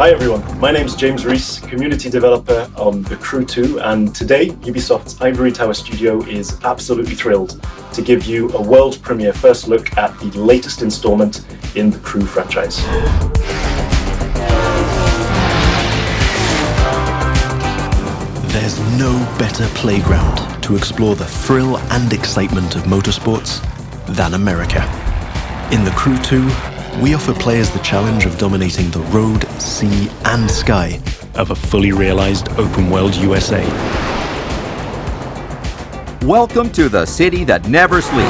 Hi everyone, my name's James Rees, community developer on The Crew 2, and today Ubisoft's Ivory Tower studio is absolutely thrilled to give you a world premiere first look at the latest installment in the Crew franchise. There's no better playground to explore the thrill and excitement of motorsports than America. In The Crew 2, we offer players the challenge of dominating the road, sea, and sky of a fully realized open-world USA. Welcome to the city that never sleeps.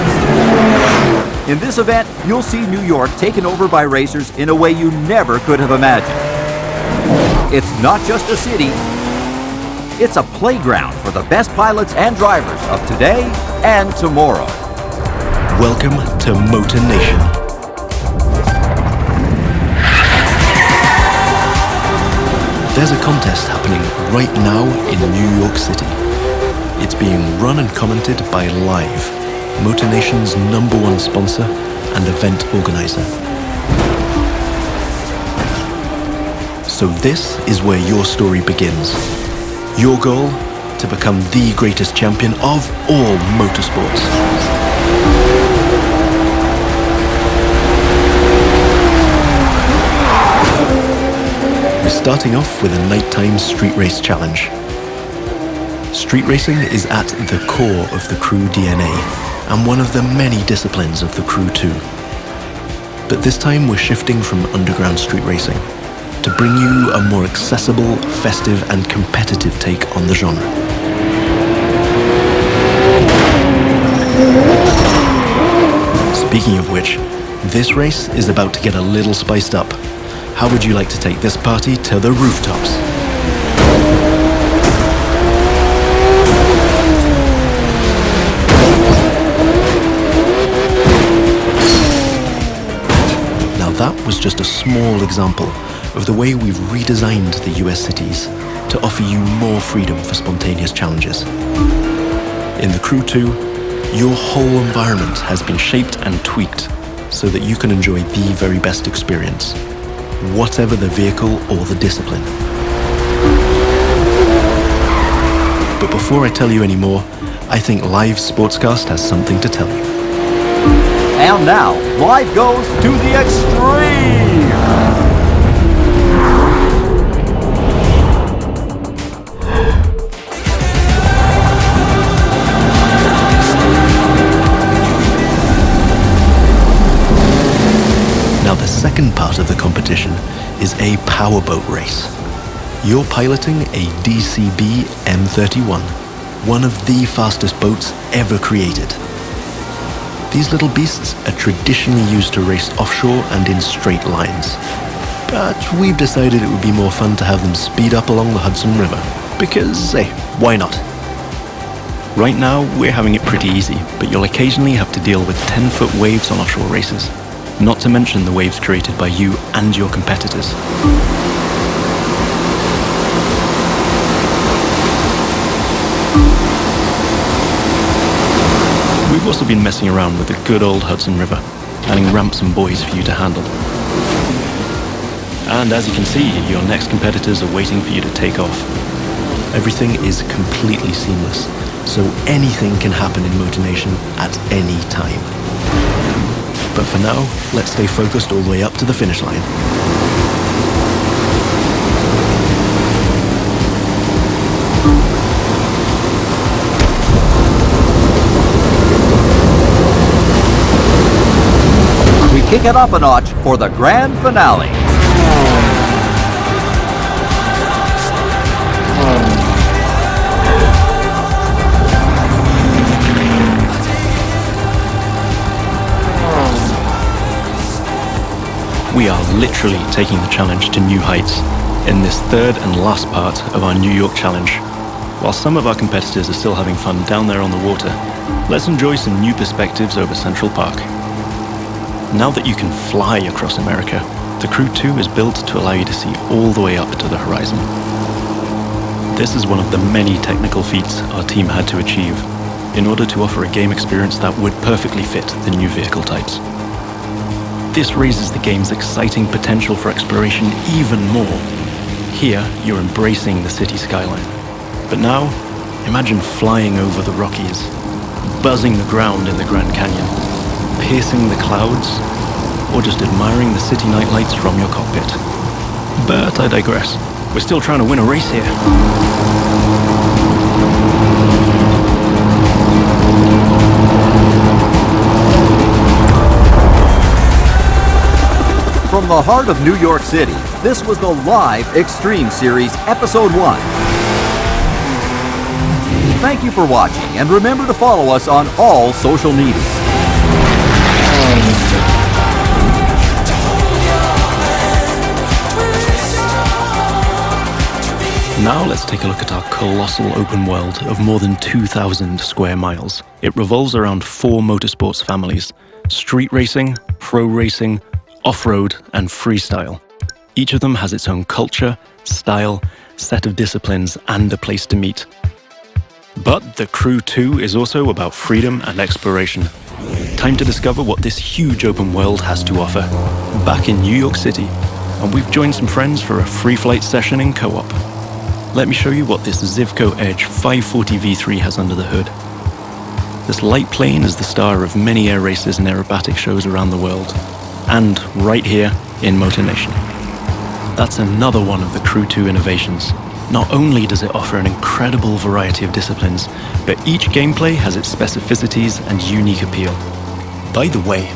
In this event, you'll see New York taken over by racers in a way you never could have imagined. It's not just a city, it's a playground for the best pilots and drivers of today and tomorrow. Welcome to Motor Nation. There's a contest happening right now in New York City. It's being run and commented by Live, Motor Nation's #1 sponsor and event organizer. So this is where your story begins. Your goal? To become the greatest champion of all motorsports. We're starting off with a nighttime street race challenge. Street racing is at the core of the Crew DNA and one of the many disciplines of the Crew 2. But this time we're shifting from underground street racing to bring you a more accessible, festive and competitive take on the genre. Speaking of which, this race is about to get a little spiced up. How would you like to take this party to the rooftops? Now that was just a small example of the way we've redesigned the US cities to offer you more freedom for spontaneous challenges. In the Crew 2, your whole environment has been shaped and tweaked so that you can enjoy the very best experience, whatever the vehicle or the discipline. But before I tell you any more, I think Live Sportscast has something to tell you. And now, Live goes to the extreme! Now the second part of the competition is a powerboat race. You're piloting a DCB M31, one of the fastest boats ever created. These little beasts are traditionally used to race offshore and in straight lines. But we've decided it would be more fun to have them speed up along the Hudson River, because, hey, why not? Right now, we're having it pretty easy, but you'll occasionally have to deal with 10-foot waves on offshore races. Not to mention the waves created by you and your competitors. We've also been messing around with the good old Hudson River, adding ramps and buoys for you to handle. And as you can see, your next competitors are waiting for you to take off. Everything is completely seamless, so anything can happen in Motor Nation at any time. But for now, let's stay focused all the way up to the finish line. We kick it up a notch for the grand finale. We are literally taking the challenge to new heights in this third and last part of our New York challenge. While some of our competitors are still having fun down there on the water, let's enjoy some new perspectives over Central Park. Now that you can fly across America, the Crew 2 is built to allow you to see all the way up to the horizon. This is one of the many technical feats our team had to achieve in order to offer a game experience that would perfectly fit the new vehicle types. This raises the game's exciting potential for exploration even more Here, you're embracing the city skyline. But now, imagine flying over the Rockies, buzzing the ground in the Grand Canyon, piercing the clouds, or just admiring the city nightlights from your cockpit. But I digress. We're still trying to win a race here. From the heart of New York City, this was the live Extreme Series Episode 1. Thank you for watching, and remember to follow us on all social media. Now let's take a look at our colossal open world of more than 2,000 square miles. It revolves around 4 motorsports families: street racing, pro racing, off-road, and freestyle. Each of them has its own culture, style, set of disciplines, and a place to meet. But The Crew 2 is also about freedom and exploration. Time to discover what this huge open world has to offer. Back in New York City, and we've joined some friends for a free flight session in co-op. Let me show you what this Zivco Edge 540 V3 has under the hood. This light plane is the star of many air races and aerobatic shows around the world, and right here in Motor Nation. That's another one of the Crew 2 innovations. Not only does it offer an incredible variety of disciplines, but each gameplay has its specificities and unique appeal. By the way,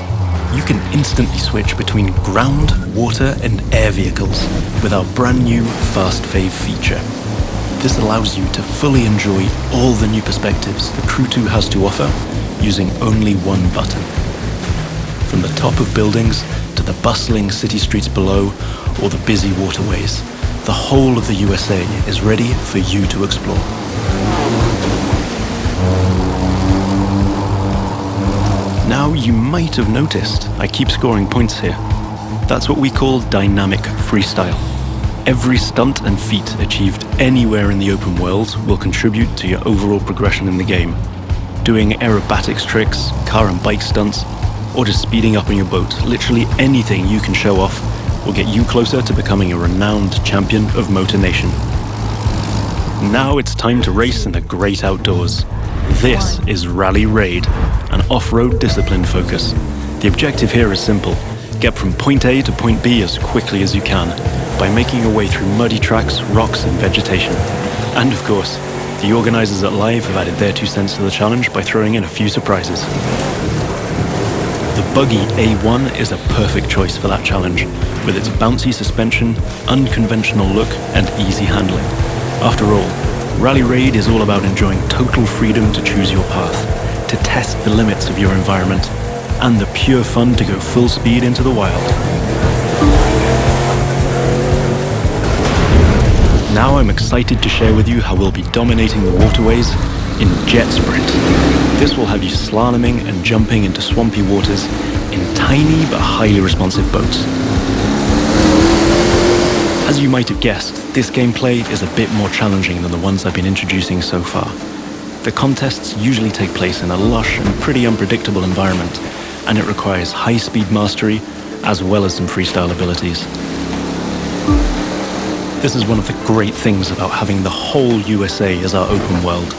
you can instantly switch between ground, water, and air vehicles with our brand new Fast Fave feature. This allows you to fully enjoy all the new perspectives the Crew 2 has to offer using only one button. From the top of buildings to the bustling city streets below or the busy waterways, the whole of the USA is ready for you to explore. Now you might have noticed I keep scoring points here. That's what we call dynamic freestyle. Every stunt and feat achieved anywhere in the open world will contribute to your overall progression in the game. Doing aerobatics tricks, car and bike stunts, or just speeding up on your boat, literally anything you can show off will get you closer to becoming a renowned champion of Motor Nation. Now it's time to race in the great outdoors. This is Rally Raid, an off-road discipline focus. The objective here is simple: get from point A to point B as quickly as you can by making your way through muddy tracks, rocks, and vegetation. And of course, the organizers at Live have added their 2 cents to the challenge by throwing in a few surprises. The buggy A1 is a perfect choice for that challenge, with its bouncy suspension, unconventional look, and easy handling. After all, Rally Raid is all about enjoying total freedom to choose your path, to test the limits of your environment, and the pure fun to go full speed into the wild. Now I'm excited to share with you how we'll be dominating the waterways in Jet Sprint. This will have you slaloming and jumping into swampy waters in tiny but highly responsive boats. As you might have guessed, this gameplay is a bit more challenging than the ones I've been introducing so far. The contests usually take place in a lush and pretty unpredictable environment, and it requires high-speed mastery as well as some freestyle abilities. This is one of the great things about having the whole USA as our open world.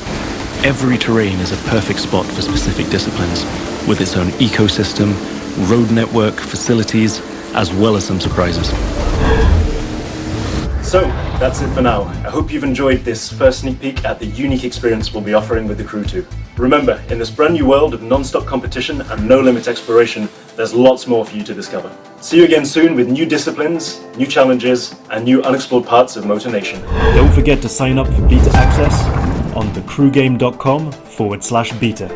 Every terrain is a perfect spot for specific disciplines, with its own ecosystem, road network, facilities, as well as some surprises. So, that's it for now. I hope you've enjoyed this first sneak peek at the unique experience we'll be offering with the Crew 2. Remember, in this brand new world of non-stop competition and no-limit exploration, there's lots more for you to discover. See you again soon with new disciplines, new challenges, and new unexplored parts of Motor Nation. Don't forget to sign up for beta access on thecrewgame.com/beta.